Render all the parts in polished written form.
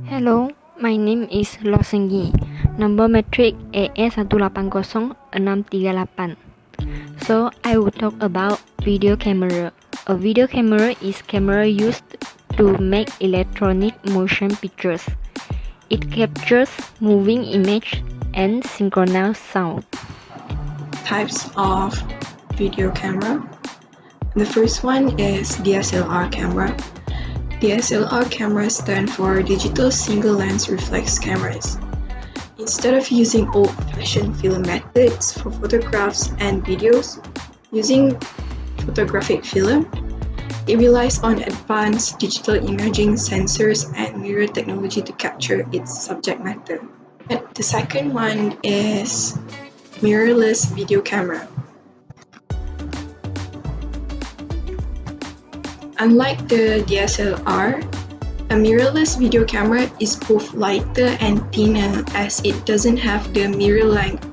Hello, my name is Losenggi. Number matric AS1806338. So I will talk about video camera. A video camera is camera used to make electronic motion pictures. It captures moving image and synchronous sound. Types of video camera. The first one is DSLR camera. DSLR cameras stand for digital single lens reflex cameras. Instead of using old-fashioned film methods for photographs and videos, using photographic film, it relies on advanced digital imaging sensors and mirror technology to capture its subject matter. The second one is mirrorless video camera. Unlike the DSLR, a mirrorless video camera is both lighter and thinner as it doesn't have the mirror length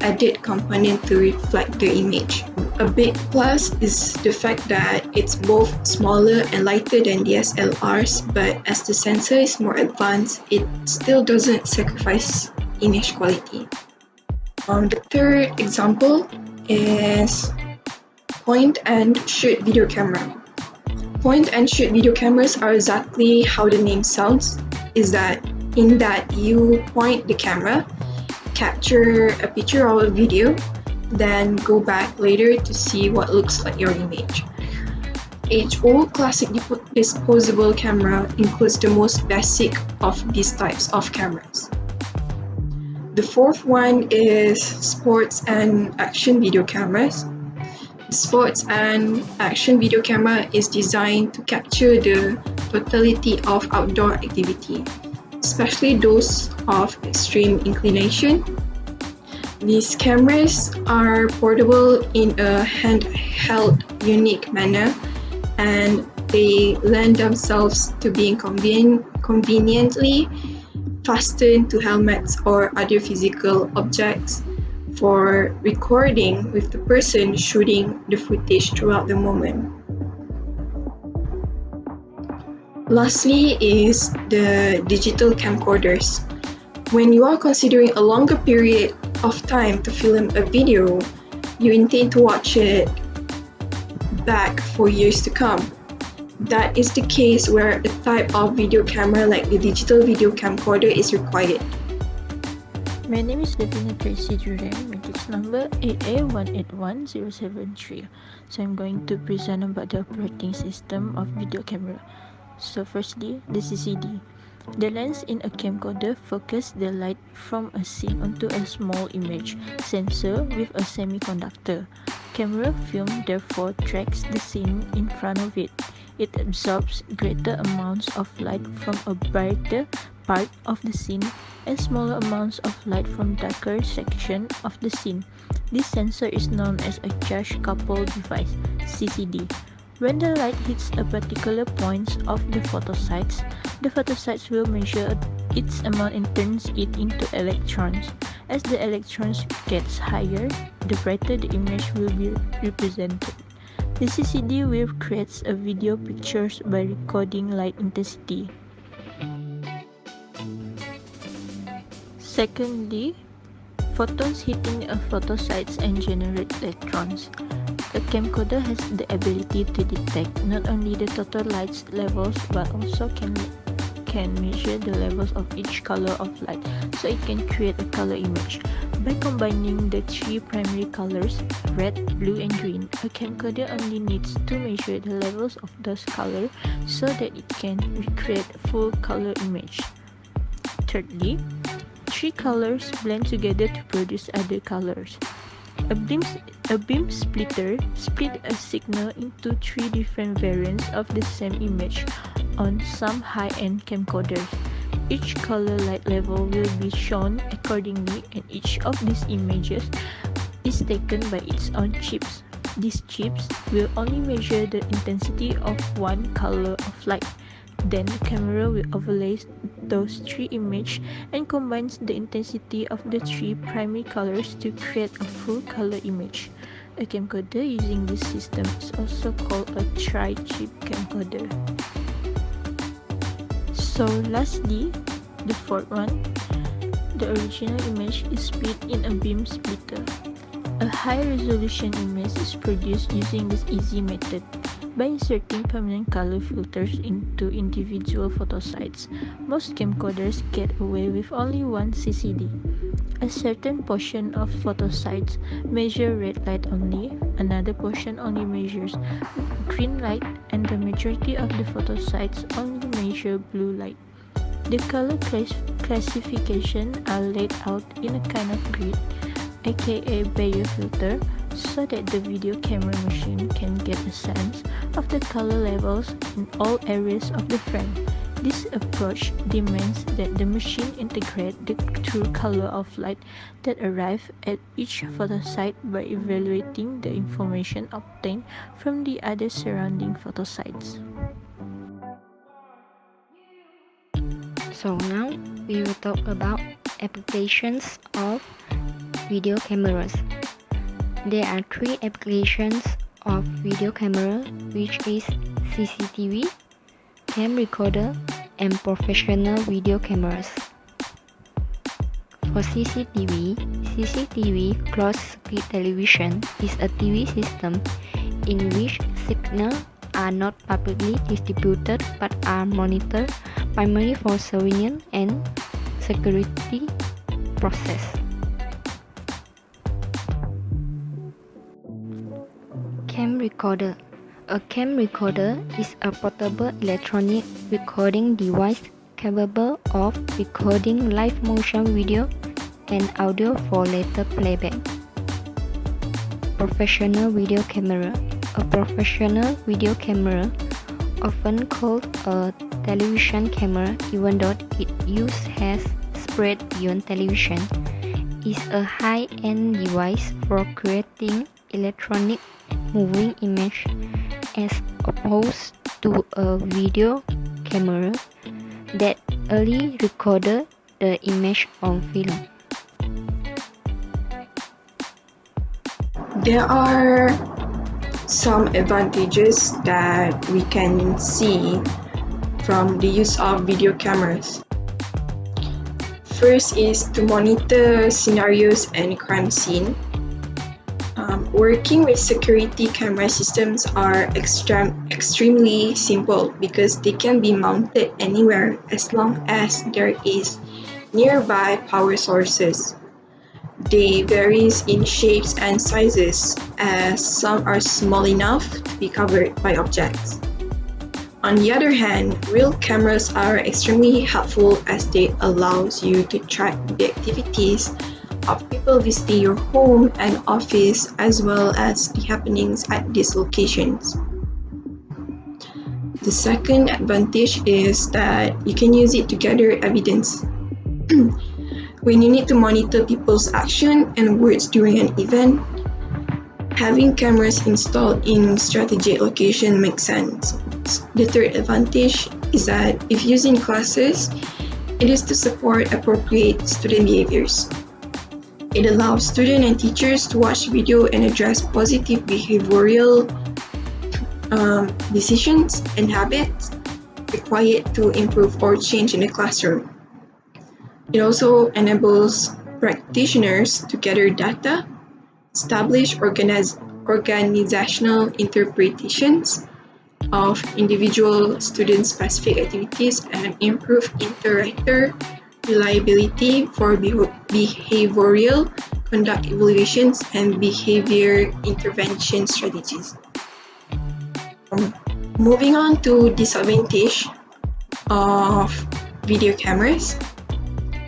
added component to reflect the image. A big plus is the fact that it's both smaller and lighter than DSLRs, but as the sensor is more advanced, it still doesn't sacrifice image quality. The third example is point and shoot video camera. Point and shoot video cameras are exactly how the name sounds, in that you point the camera, capture a picture or a video, then go back later to see what looks like your image. HO classic disposable camera includes the most basic of these types of cameras. The fourth one is sports and action video cameras. Sports and action video camera is designed to capture the totality of outdoor activity, especially those of extreme inclination. These cameras are portable in a handheld, unique manner, and they lend themselves to being conveniently fastened to helmets or other physical objects for recording with the person shooting the footage throughout the moment. Lastly is the digital camcorders. When you are considering a longer period of time to film a video, you intend to watch it back for years to come. That is the case where a type of video camera like the digital video camcorder is required. My name is Devina Tracy Jurem, matrix number 88181073. So I'm going to present about the operating system of video camera. So firstly, the CCD. The lens in a camcorder focuses the light from a scene onto a small image sensor with a semiconductor. Camera film therefore tracks the scene in front of it. It absorbs greater amounts of light from a brighter part of the scene and smaller amounts of light from darker section of the scene. This sensor is known as a charge coupled device, CCD. When the light hits a particular point of the photosites will measure its amount and turns it into electrons. As the electrons gets higher, the brighter the image will be represented. The CCD wave creates a video pictures by recording light intensity. Secondly, photons hitting a photosites and generate electrons. A camcorder has the ability to detect not only the total light levels but also can measure the levels of each color of light, so it can create a color image. By combining the three primary colors, red, blue, and green, a camcorder only needs to measure the levels of those colors so that it can recreate a full color image. Thirdly, three colors blend together to produce other colors. A beam splitter split a signal into three different variants of the same image on some high-end camcorders. Each color light level will be shown accordingly, and each of these images is taken by its own chips. These chips will only measure the intensity of one color of light. Then the camera will overlay those three images and combines the intensity of the three primary colors to create a full color image. A camcorder using this system is also called a tri-chip camcorder. So lastly, The fourth one, the original image is split in a beam splitter. A high-resolution image is produced using this easy method. By inserting permanent color filters into individual photosites, most camcorders get away with only one CCD. A certain portion of photosites measure red light only, another portion only measures green light, and the majority of the photosites only measure blue light. The color classification are laid out in a kind of grid, aka Bayer filter, so that the video camera machine can get a sense of the color levels in all areas of the frame. This approach demands that the machine integrate the true color of light that arrive at each photosite by evaluating the information obtained from the other surrounding photosites. So now we will talk about applications of video cameras. There are three applications of video camera, which is CCTV, cam recorder, and professional video cameras. For CCTV closed-circuit television is a TV system in which signals are not publicly distributed but are monitored primarily for surveillance and security process. Cam recorder. A cam recorder is a portable electronic recording device capable of recording live motion video and audio for later playback. Professional video camera. A professional video camera, often called a television camera even though its use has spread beyond television, is a high-end device for creating electronic moving image as opposed to a video camera that only recorded the image on film. There are some advantages that we can see from the use of video cameras. First is to monitor scenarios and crime scene. Working with security camera systems are extremely simple because they can be mounted anywhere as long as there is nearby power sources. They vary in shapes and sizes, as some are small enough to be covered by objects. On the other hand, real cameras are extremely helpful as they allows you to track the activities of people visiting your home and office as well as the happenings at these locations. The second advantage is that you can use it to gather evidence. When you need to monitor people's action and words during an event, having cameras installed in strategic location makes sense. The third advantage is that if used in classes, it is to support appropriate student behaviors. It allows students and teachers to watch video and address positive behavioral decisions and habits required to improve or change in the classroom. It also enables practitioners to gather data, establish organizational interpretations of individual student-specific activities, and improve interactor reliability for behavioral conduct evaluations and behavior intervention strategies. Moving on to disadvantage of video cameras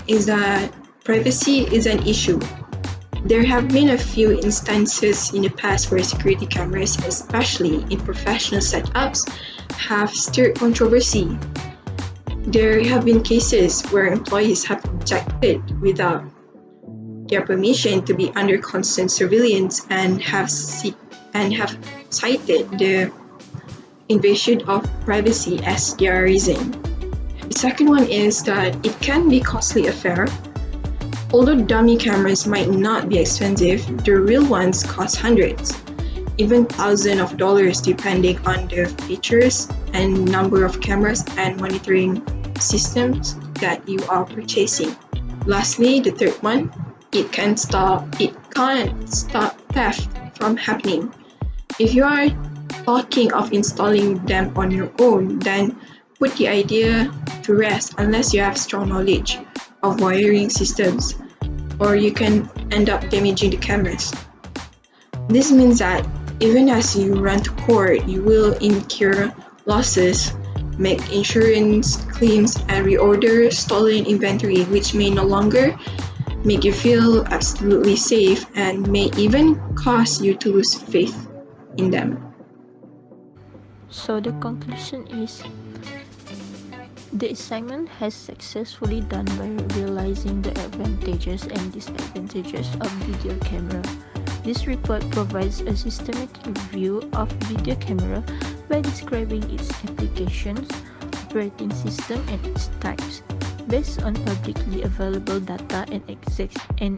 is that privacy is an issue. There have been a few instances in the past where security cameras, especially in professional setups, have stirred controversy. There have been cases where employees have objected without their permission to be under constant surveillance and have cited the invasion of privacy as their reason. The second one is that it can be costly affair. Although dummy cameras might not be expensive, the real ones cost hundreds, even thousands of dollars depending on the features and number of cameras and monitoring systems that you are purchasing. Lastly, the third one, it can't stop theft from happening. If you are talking of installing them on your own, then put the idea to rest unless you have strong knowledge of wiring systems, or you can end up damaging the cameras. This means that even as you run to court, you will incur losses, make insurance claims, and reorder stolen inventory, which may no longer make you feel absolutely safe and may even cause you to lose faith in them. So the conclusion is, the assignment has successfully done by realizing the advantages and disadvantages of video camera. This report provides a systematic review of video camera by describing its applications, operating system, and its types. Based on publicly available data and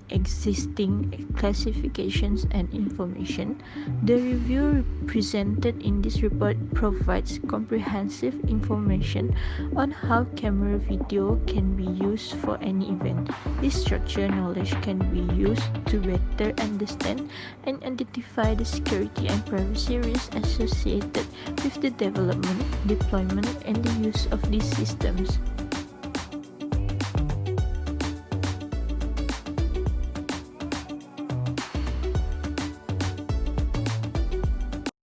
existing classifications and information, the review presented in this report provides comprehensive information on how camera video can be used for any event. This structured knowledge can be used to better understand and identify the security and privacy risks associated with the development, deployment, and the use of these systems.